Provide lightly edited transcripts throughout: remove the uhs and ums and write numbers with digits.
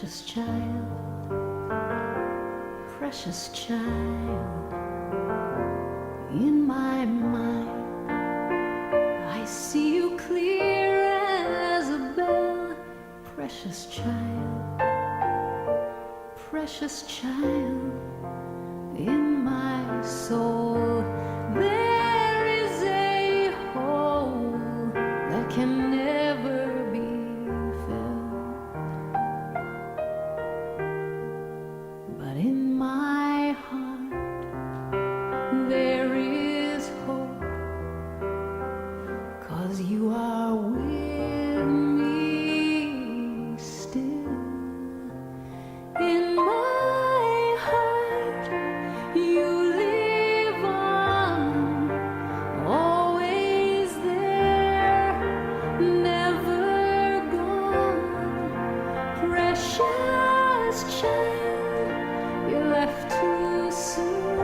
precious child, in my mind, I see you clear as a bell, precious child, in my soul, there is a hole that can never be filled, but in my heart there is hope, 'cause you are with me still. In my heart you live on, always there, never gone. Precious child, you left too soon.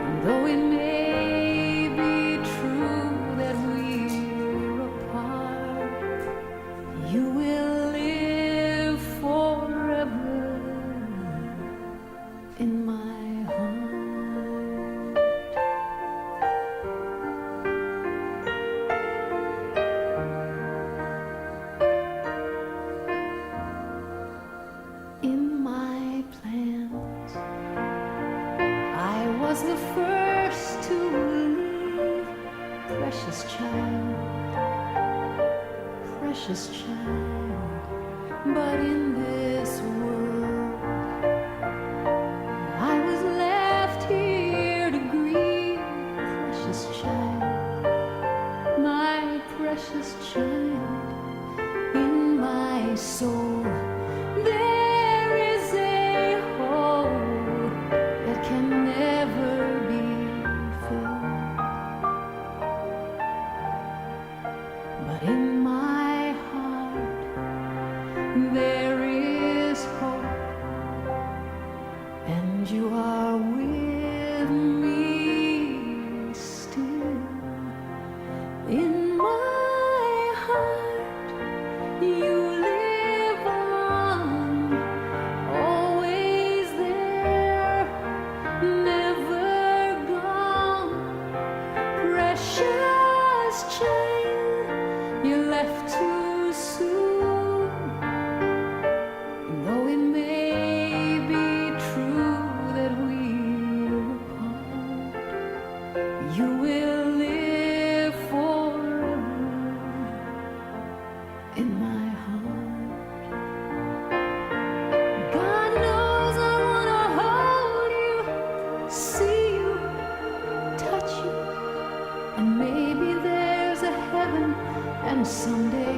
And though it may be true that we're apart, you will live forever in my heart. In my plans, I was the first to leave, precious child, but in this world I was left here to grieve, precious child, my precious child, in my soul there is a hole that can never be filled, but in my heart there is hope, and you are with me still. In my heart you live on, always there, never gone. Precious child, you left too soon. And though it may be true that we're apart, you will live forever in my heart. God knows I wanna hold you, see you, touch you, and maybe there's a heaven, and someday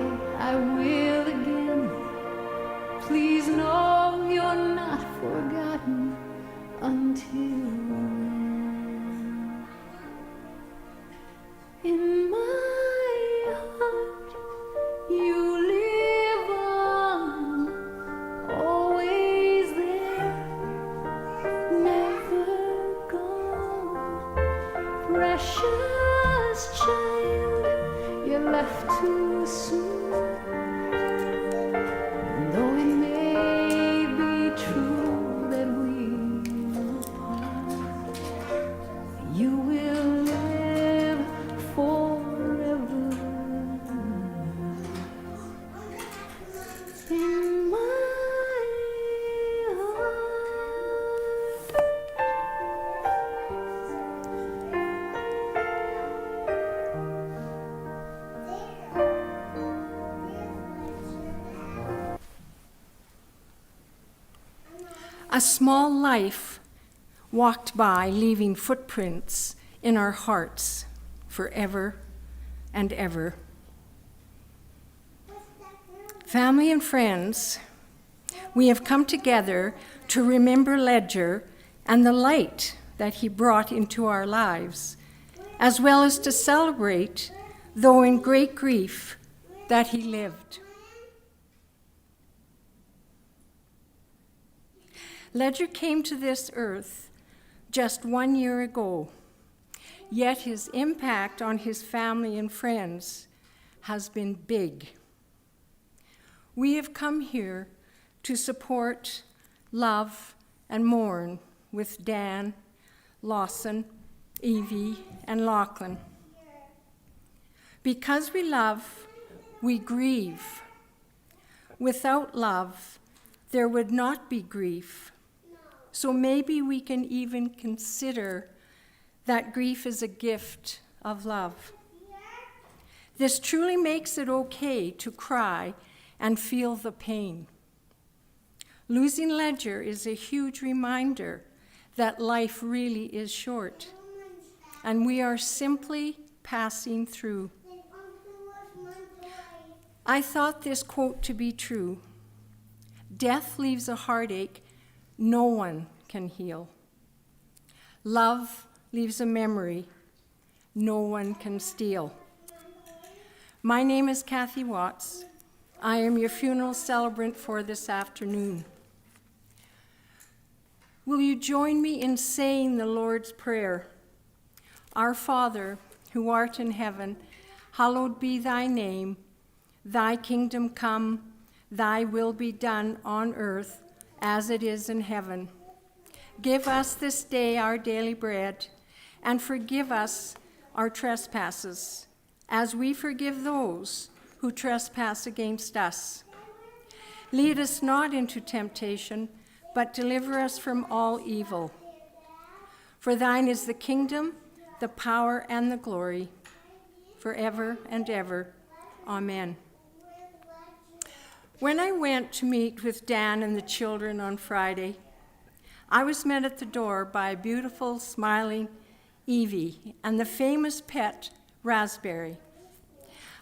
I will again. Please know you're not forgotten until then. In my heart you live on, always there, never gone. Precious child, you left too soon. And though it may be true that we're apart, you will live forever in my heart. A small life walked by, leaving footprints in our hearts forever and ever. Family and friends, we have come together to remember Ledger and the light that he brought into our lives, as well as to celebrate, though in great grief, that he lived. Ledger came to this earth just 1 year ago, yet his impact on his family and friends has been big. we have come here to support, love, and mourn with Dan, Lawson, Evie, and Lachlan. Because we love, we grieve. Without love, there would not be grief. So maybe we can even consider that grief is a gift of love. This truly makes it okay to cry and feel the pain. Losing Ledger is a huge reminder that life really is short, and we are simply passing through. I thought this quote to be true. Death leaves a heartache no one can heal. Love leaves a memory no one can steal. My name is Kathy Watts. I am your funeral celebrant for this afternoon. Will you join me in saying the Lord's Prayer? Our Father, who art in heaven, hallowed be thy name. Thy kingdom come, thy will be done on earth as it is in heaven. Give us this day our daily bread, and forgive us our trespasses, as we forgive those who trespass against us. Lead us not into temptation, but deliver us from all evil. For thine is the kingdom, the power, and the glory, forever and ever. Amen. When I went to meet with Dan and the children on Friday, I was met at the door by a beautiful, smiling Evie and the famous pet, Raspberry.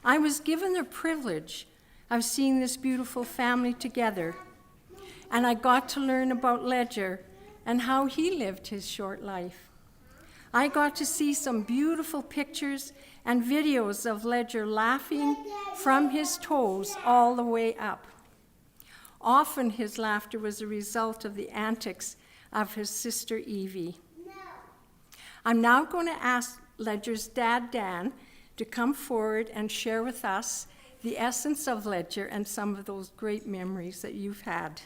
I was given the privilege of seeing this beautiful family together, and I got to learn about Ledger and how he lived his short life. I got to see some beautiful pictures and videos of Ledger laughing from his toes all the way up. Often his laughter was a result of the antics of his sister Evie. I'm now going to ask Ledger's dad, Dan, to come forward and share with us the essence of Ledger and some of those great memories that you've had.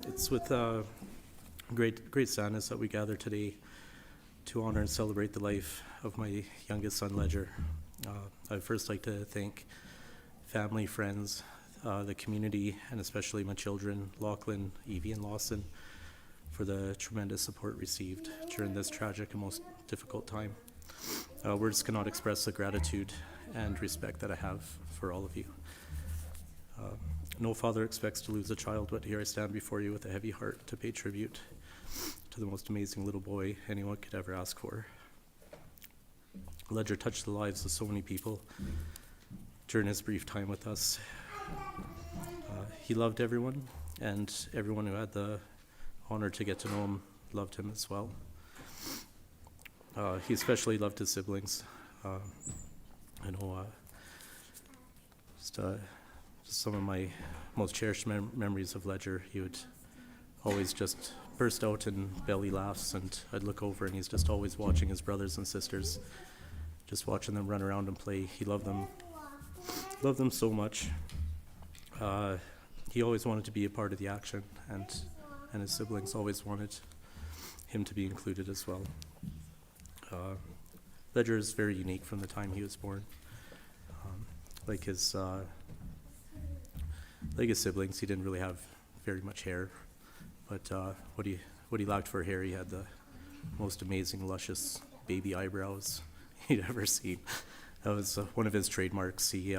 It's with great sadness that we gather today to honor and celebrate the life of my youngest son, Ledger. I'd first like to thank family, friends, the community, and especially my children, Lachlan, Evie, and Lawson, for the tremendous support received during this tragic and most difficult time. Words cannot express the gratitude and respect that I have for all of you. No father expects to lose a child, but here I stand before you with a heavy heart to pay tribute to the most amazing little boy anyone could ever ask for. Ledger touched the lives of so many people during his brief time with us. He loved everyone, and everyone who had the honor to get to know him loved him as well. He especially loved his siblings. I know just some of my most cherished memories of Ledger, he would always just burst out in belly laughs, and I'd look over and he's just always watching his brothers and sisters, just watching them run around and play. He loved them so much. He always wanted to be a part of the action, and his siblings always wanted him to be included as well. Ledger is very unique from the time he was born. Like his siblings, he didn't really have very much hair, but what he lacked for hair, he had the most amazing, luscious baby eyebrows you'd ever seen. That was one of his trademarks. He'd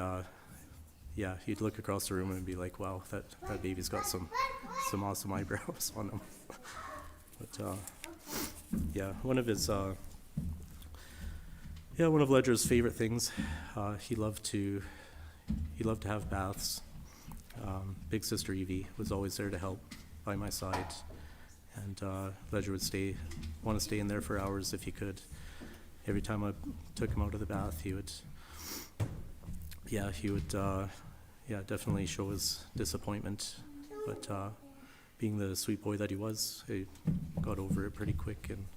look across the room and be like, "Wow, that baby's got some awesome eyebrows on him." But one of Yeah, one of Ledger's favorite things, he loved to have baths. Big sister Evie was always there to help by my side, and Ledger would want to stay in there for hours if he could. Every time I took him out of the bath, he would definitely show his disappointment, but being the sweet boy that he was, he got over it pretty quick, and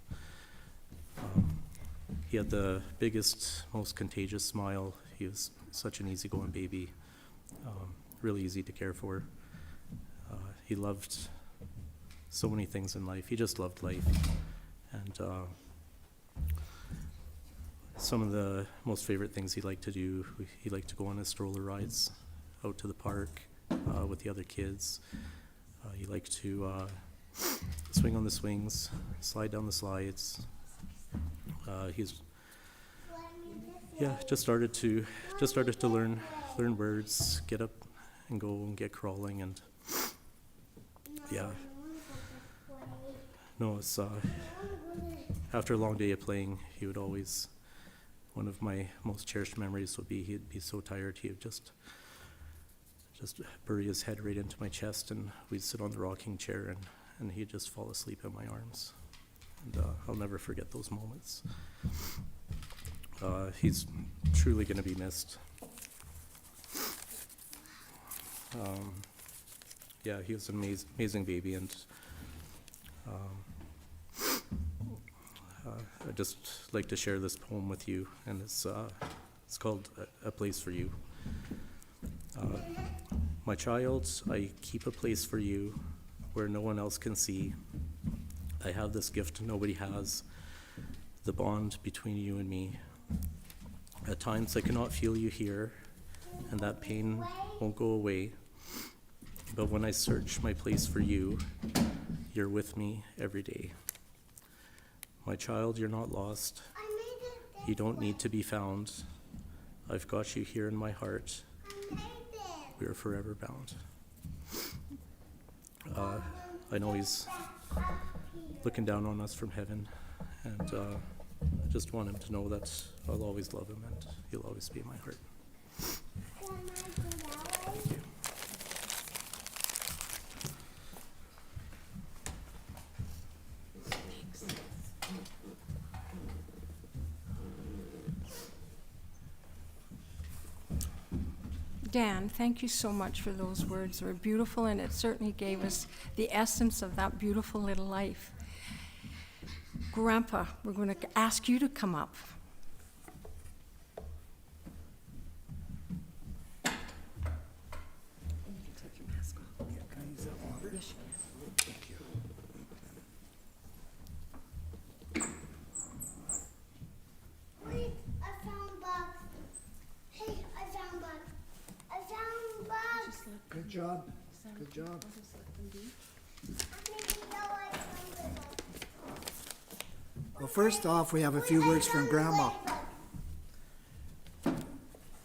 he had the biggest, most contagious smile. He was such an easygoing baby, really easy to care for. He loved so many things in life. He just loved life. And some of the most favorite things he liked to do, he liked to go on his stroller rides out to the park with the other kids. He liked to swing on the swings, slide down the slides. He's just started to learn words, get up and go and get crawling, and it's after a long day of playing, he would always, one of my most cherished memories would be he'd be so tired he would just bury his head right into my chest, and we'd sit on the rocking chair, and he'd just fall asleep in my arms. And I'll never forget those moments. He's truly going to be missed. He was an amazing baby, and I'd just like to share this poem with you, and it's called A Place for You. My child, I keep a place for you where no one else can see. I have this gift nobody has, the bond between you and me. At times I cannot feel you here, and that pain won't go away. But when I search my place for you, you're with me every day. My child, you're not lost. You don't need to be found. I've got you here in my heart. We are forever bound. I know he's looking down on us from heaven, and I just want him to know that I'll always love him and he'll always be in my heart. Thank you. Dan, thank you so much for those words. They were beautiful, and it certainly gave us the essence of that beautiful little life. Grandpa, we're going to ask you to come up. Good job. Good job. Well, first off, we have a few words from Grandma.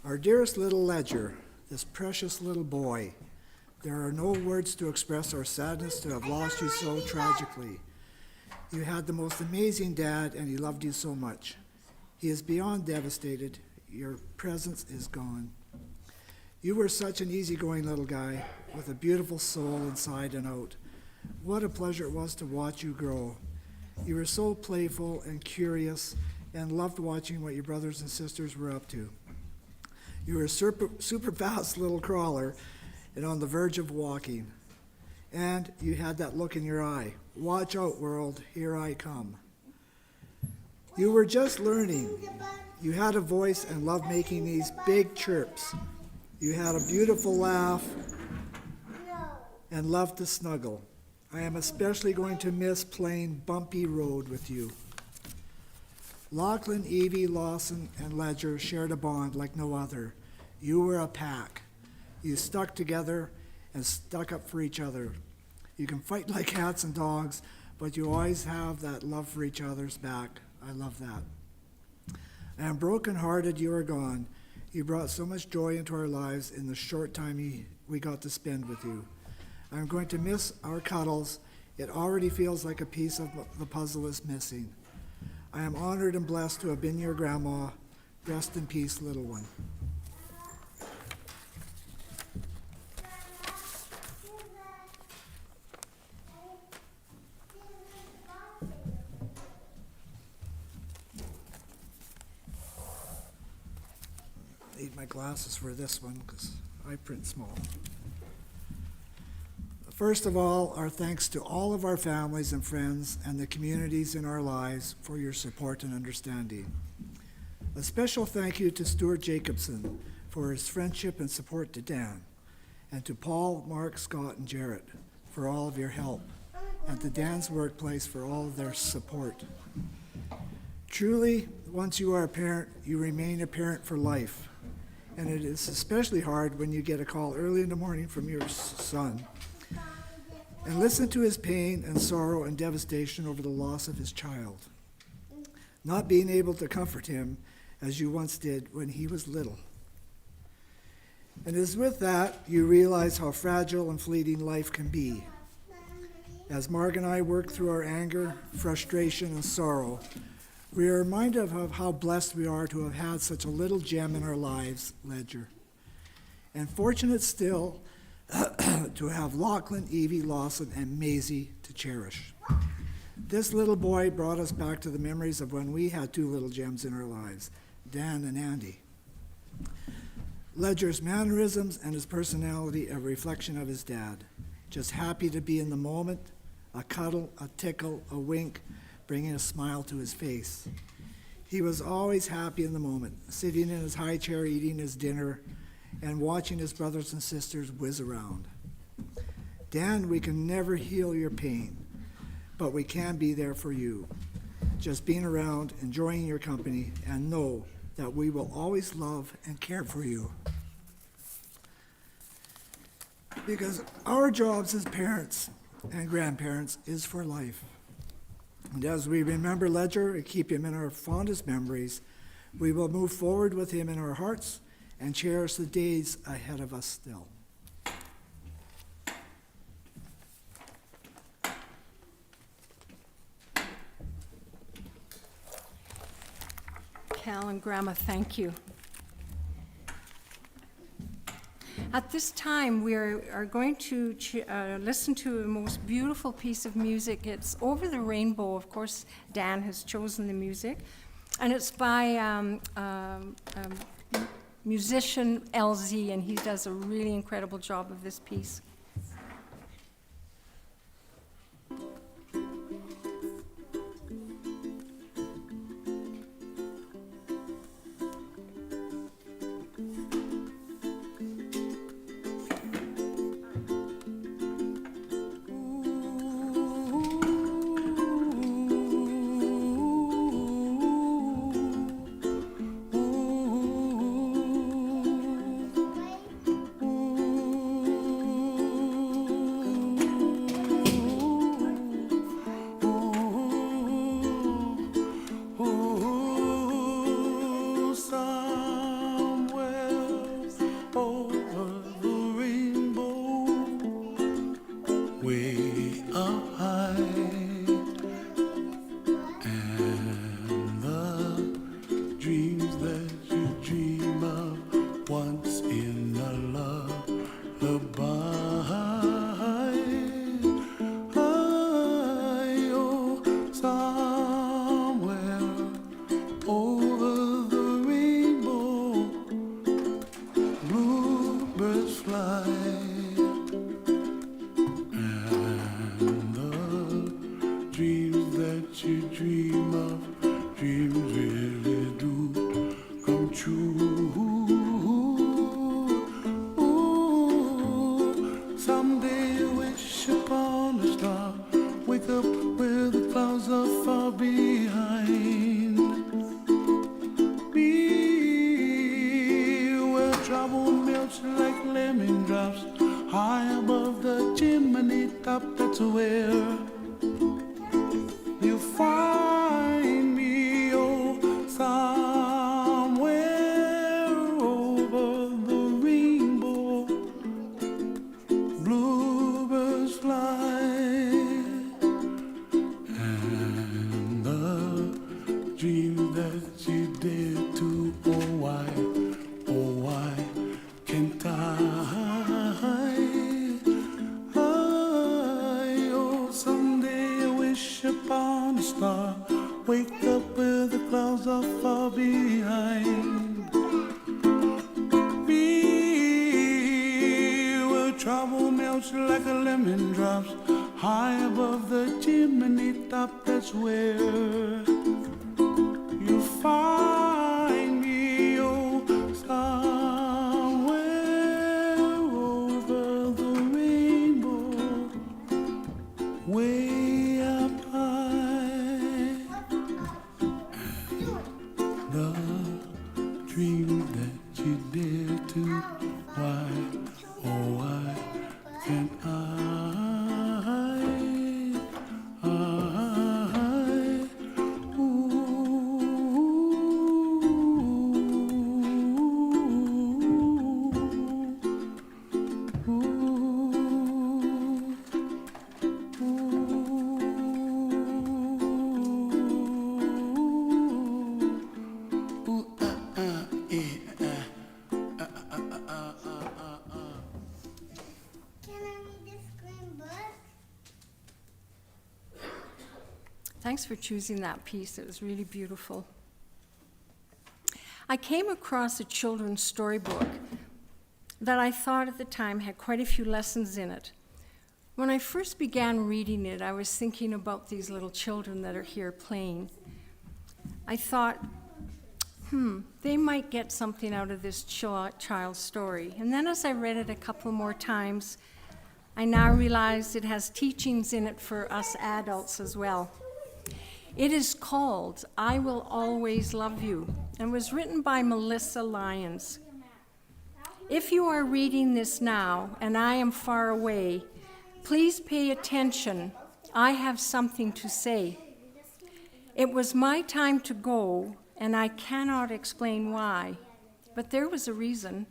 Our dearest little Ledger, this precious little boy, there are no words to express our sadness to have lost you so tragically. You had the most amazing dad, and he loved you so much. He is beyond devastated. Your presence is gone. You were such an easygoing little guy with a beautiful soul inside and out. What a pleasure it was to watch you grow. You were so playful and curious and loved watching what your brothers and sisters were up to. You were a super fast little crawler and on the verge of walking. And you had that look in your eye. Watch out, world, here I come. You were just learning. You had a voice and loved making these big chirps. You had a beautiful laugh and loved to snuggle. I am especially going to miss playing bumpy road with you. Lachlan, Evie, Lawson, and Ledger shared a bond like no other. You were a pack. You stuck together and stuck up for each other. You can fight like cats and dogs, but you always have that love for each other's back. I love that. I am brokenhearted you are gone. You brought so much joy into our lives in the short time we got to spend with you. I'm going to miss our cuddles. It already feels like a piece of the puzzle is missing. I am honored and blessed to have been your grandma. Rest in peace, little one. Need my glasses for this one because I print small. First of all, our thanks to all of our families and friends and the communities in our lives for your support and understanding. A special thank you to Stuart Jacobson for his friendship and support to Dan, and to Paul, Mark, Scott, and Jarrett for all of your help, and to Dan's workplace for all of their support. Truly, once you are a parent, you remain a parent for life, and it is especially hard when you get a call early in the morning from your son and listen to his pain and sorrow and devastation over the loss of his child, not being able to comfort him as you once did when he was little. And as with that, you realize how fragile and fleeting life can be. As Mark and I work through our anger, frustration, and sorrow, we are reminded of how blessed we are to have had such a little gem in our lives, Ledger. And fortunate still to have Lachlan, Evie, Lawson, and Maisie to cherish. This little boy brought us back to the memories of when we had two little gems in our lives, Dan and Andy. Ledger's mannerisms and his personality a reflection of his dad. Just happy to be in the moment, a cuddle, a tickle, a wink, bringing a smile to his face. He was always happy in the moment, sitting in his high chair eating his dinner and watching his brothers and sisters whiz around. Dan, we can never heal your pain, but we can be there for you. Just being around, enjoying your company, and know that we will always love and care for you. Because our jobs as parents and grandparents is for life. And as we remember Ledger and keep him in our fondest memories, we will move forward with him in our hearts and cherish the days ahead of us still. Cal and Grandma, thank you. At this time, we are going to listen to a most beautiful piece of music. It's Over the Rainbow. Of course, Dan has chosen the music. And it's by musician LZ, and he does a really incredible job of this piece. Dream that you dare to high above the chimney top, that's where you find me, oh, somewhere over the rainbow, way up high. The dream that you dare to, why, oh, why can't I, ooh, Thanks for choosing that piece. It was really beautiful. I came across a children's storybook that I thought at the time had quite a few lessons in it. When I first began reading it, I was thinking about these little children that are here playing. I thought, they might get something out of this child's story. And then as I read it a couple more times, I now realize it has teachings in it for us adults as well. It is called I Will Always Love You and was written by Melissa Lyons. If you are reading this now and I am far away, please pay attention. I have something to say. It was my time to go, and I cannot explain why, but there was a reason.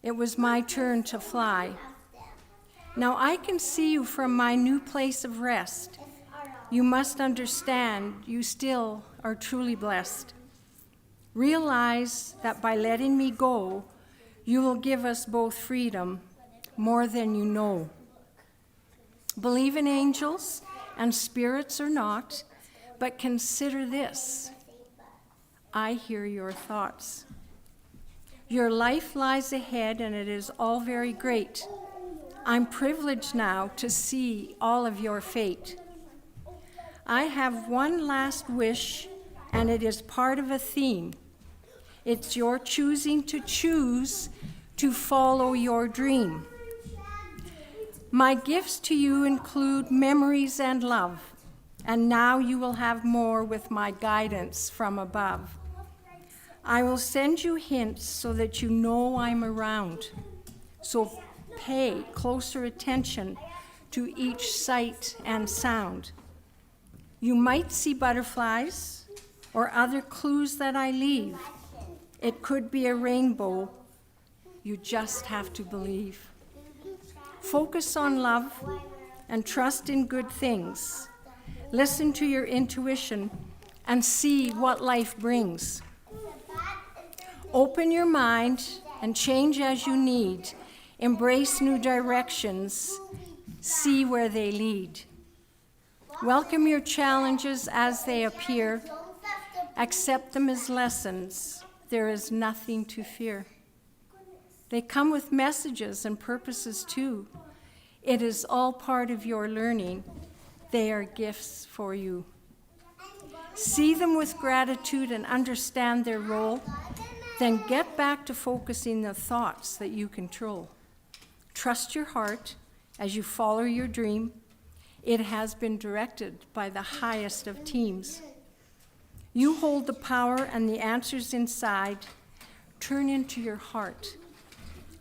It was my turn to fly. Now I can see you from my new place of rest. You must understand you still are truly blessed. Realize that by letting me go, you will give us both freedom, more than you know. Believe in angels and spirits or not, but consider this. I hear your thoughts. Your life lies ahead, and it is all very great. I'm privileged now to see all of your fate. I have one last wish, and it is part of a theme. It's your choosing to choose to follow your dream. My gifts to you include memories and love, and now you will have more with my guidance from above. I will send you hints so that you know I'm around. So pay closer attention to each sight and sound. You might see butterflies or other clues that I leave. It could be a rainbow. You just have to believe. Focus on love and trust in good things. Listen to your intuition and see what life brings. Open your mind and change as you need. Embrace new directions. See where they lead. Welcome your challenges as they appear. Accept them as lessons. There is nothing to fear. They come with messages and purposes too. It is all part of your learning. They are gifts for you. See them with gratitude and understand their role. Then get back to focusing the thoughts that you control. Trust your heart as you follow your dream. It has been directed by the highest of teams. You hold the power and the answers inside. Turn into your heart.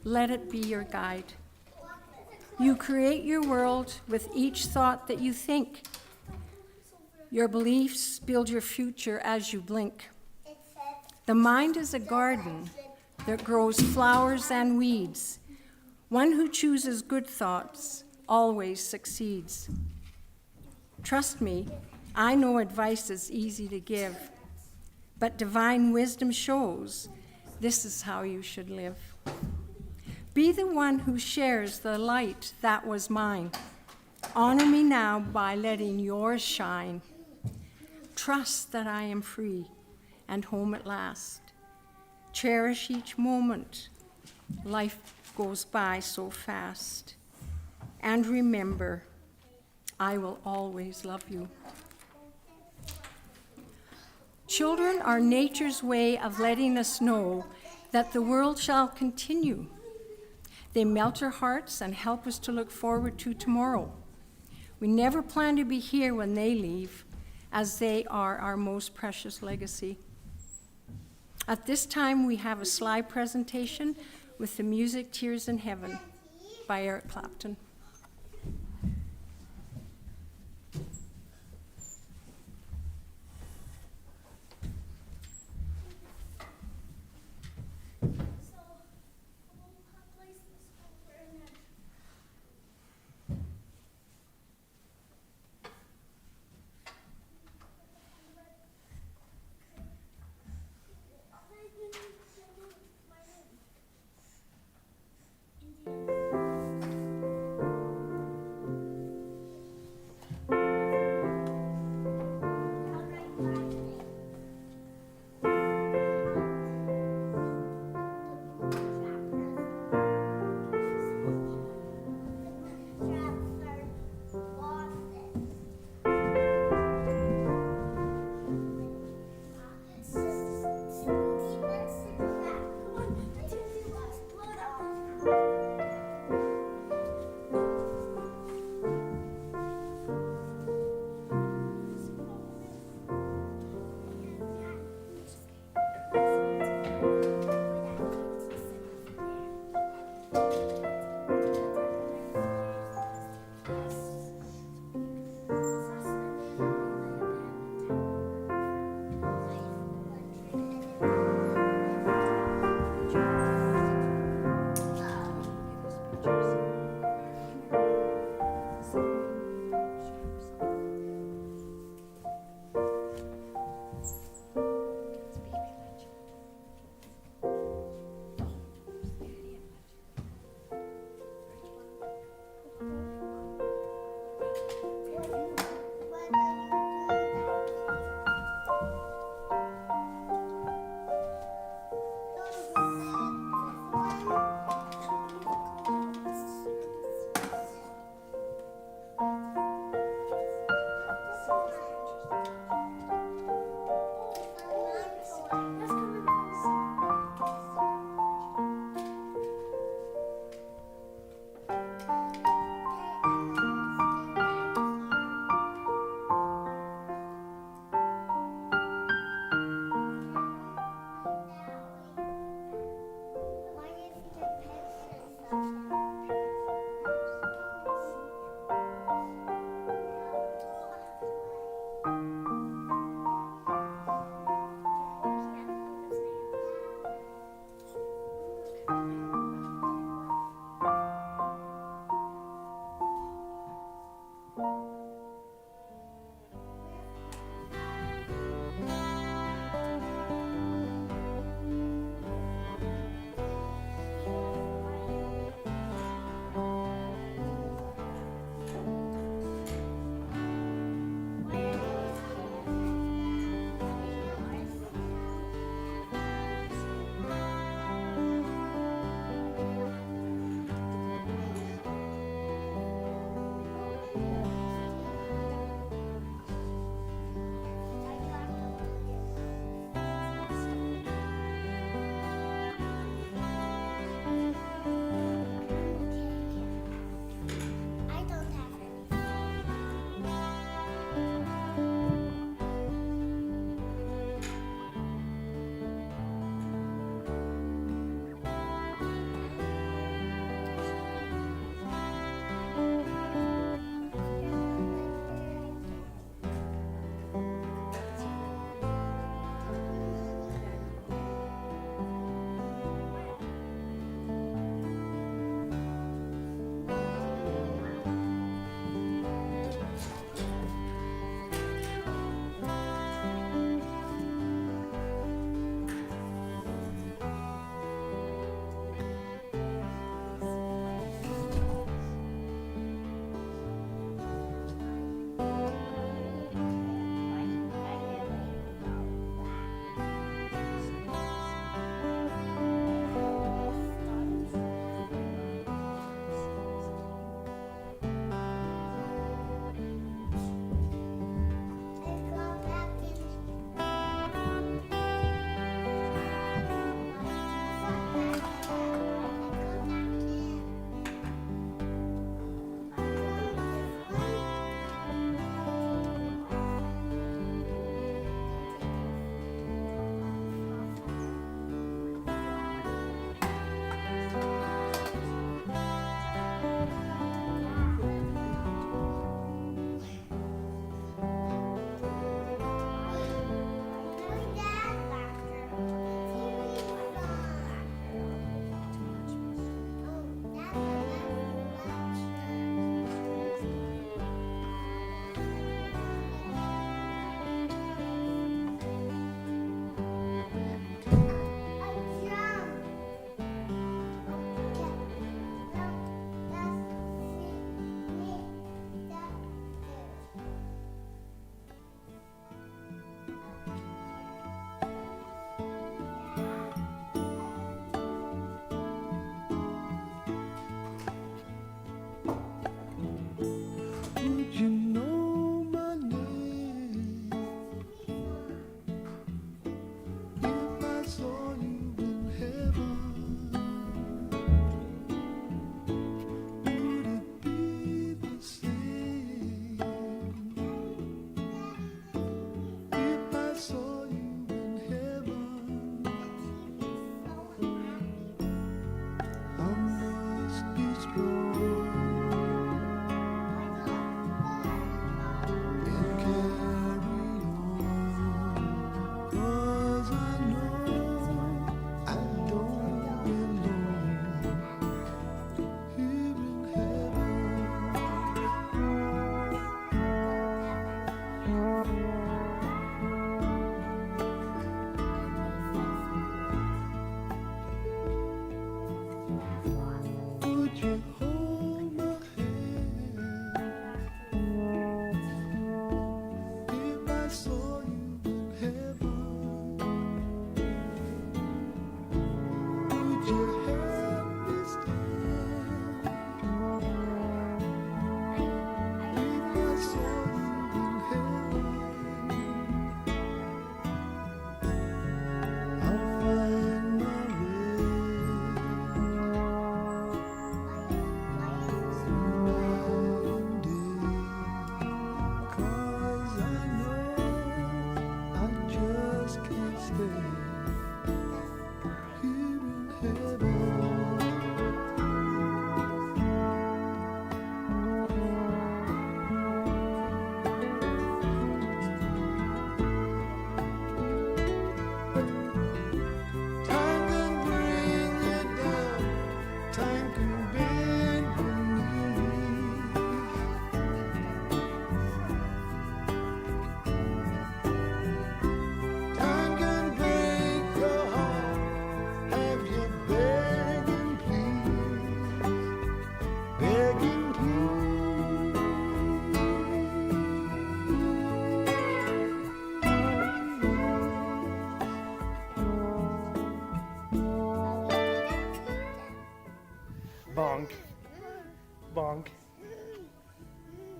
Let it be your guide. You create your world with each thought that you think. Your beliefs build your future as you blink. The mind is a garden that grows flowers and weeds. One who chooses good thoughts always succeeds. Trust me, I know advice is easy to give, but divine wisdom shows this is how you should live. Be the one who shares the light that was mine. Honor me now by letting yours shine. Trust that I am free and home at last. Cherish each moment. Life goes by so fast. And remember, I will always love you. Children are nature's way of letting us know that the world shall continue. They melt our hearts and help us to look forward to tomorrow. We never plan to be here when they leave, as they are our most precious legacy. At this time, we have a slide presentation with the music Tears in Heaven by Eric Clapton.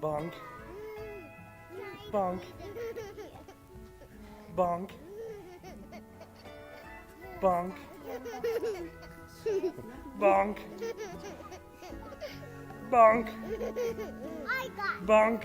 Bonk. Bonk. Bonk. Bonk. Bonk. Bonk. Bonk.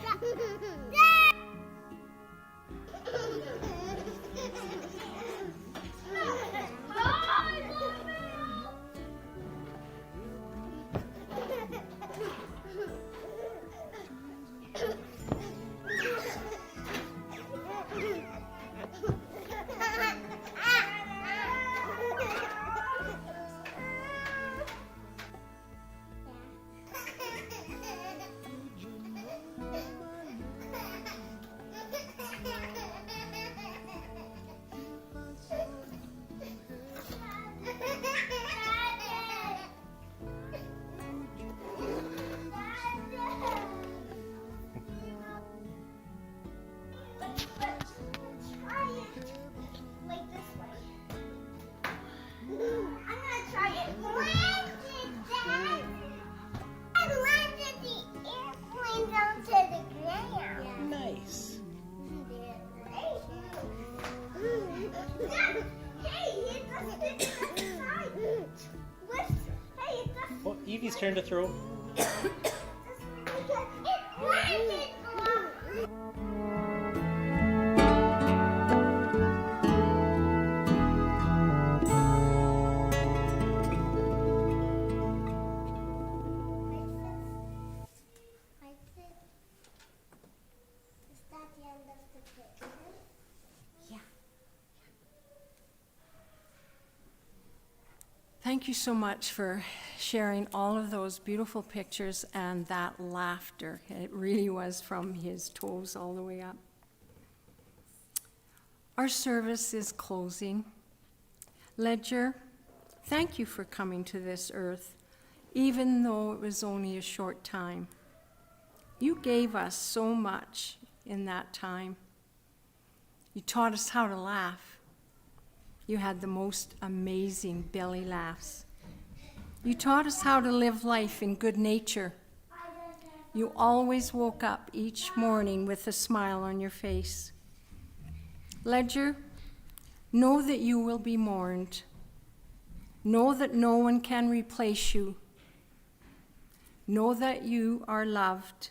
Oh, Evie's turn to throw. Thank you so much for sharing all of those beautiful pictures and that laughter. It really was from his toes all the way up. Our service is closing. Ledger, thank you for coming to this earth, even though it was only a short time. You gave us so much in that time. You taught us how to laugh. You had the most amazing belly laughs. You taught us how to live life in good nature. You always woke up each morning with a smile on your face. Ledger, know that you will be mourned. Know that no one can replace you. Know that you are loved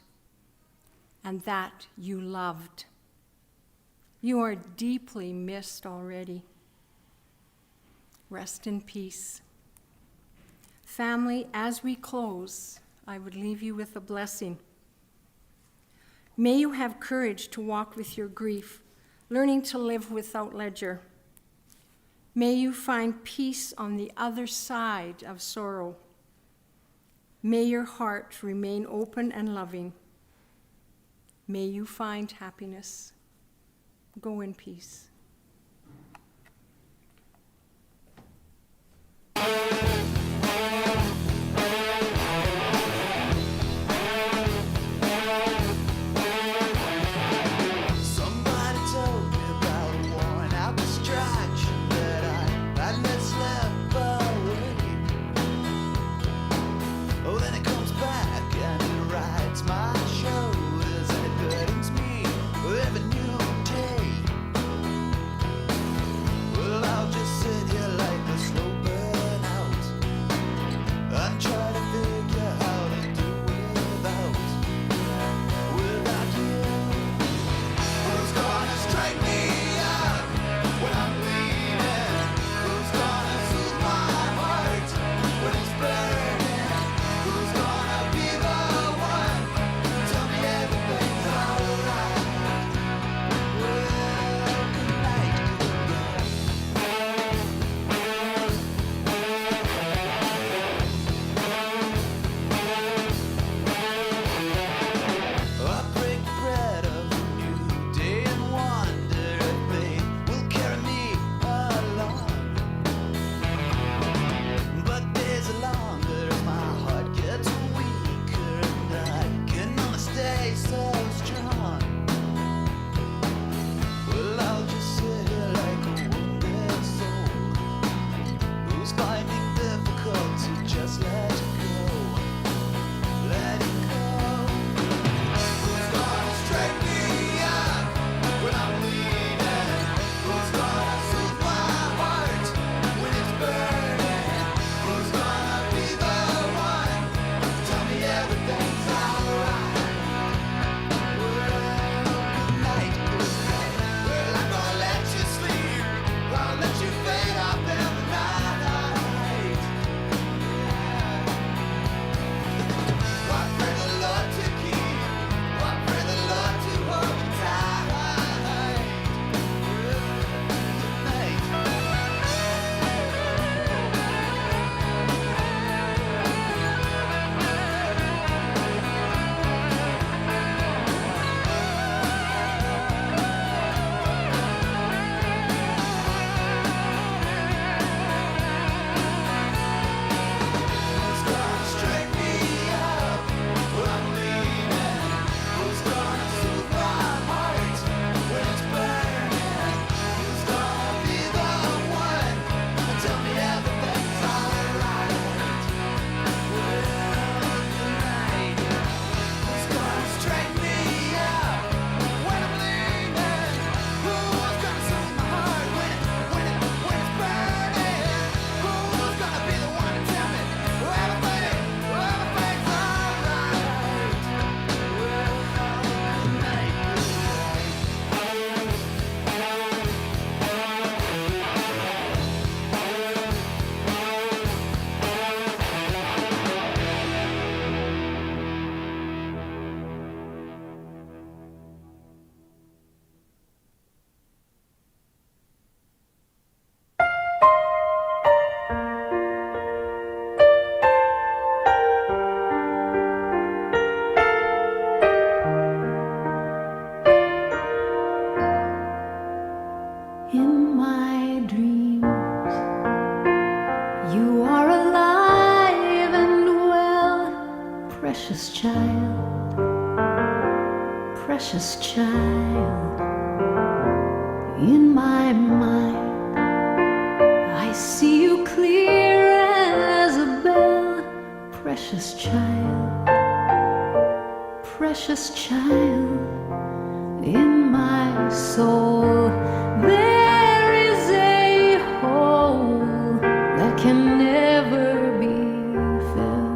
and that you loved. You are deeply missed already. Rest in peace. Family, as we close, I would leave you with a blessing. May you have courage to walk with your grief, learning to live without Ledger. May you find peace on the other side of sorrow. May your heart remain open and loving. May you find happiness. Go in peace. precious child, precious child. In my mind, I see you clear as a bell, precious child, precious child. In my soul, there is a hole that can never be filled.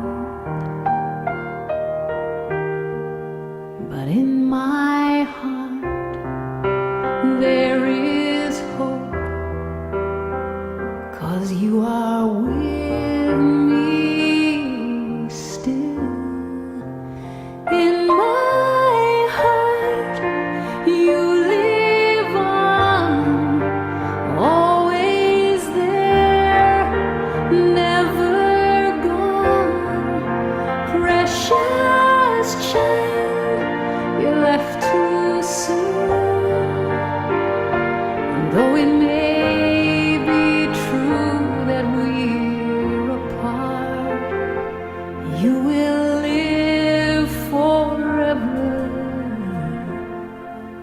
But in my heart, there is hope, 'cause you are with me still. In my heart, you live on, always there, never gone. Precious child, you left too soon. Though it may be true that we're apart, you will live forever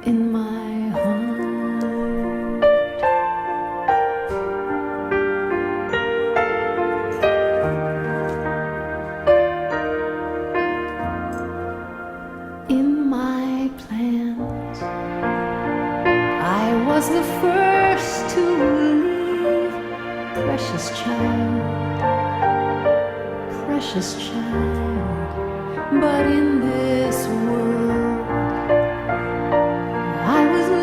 in my heart. In my plans, I was the first to leave, precious child, precious child. But in this world,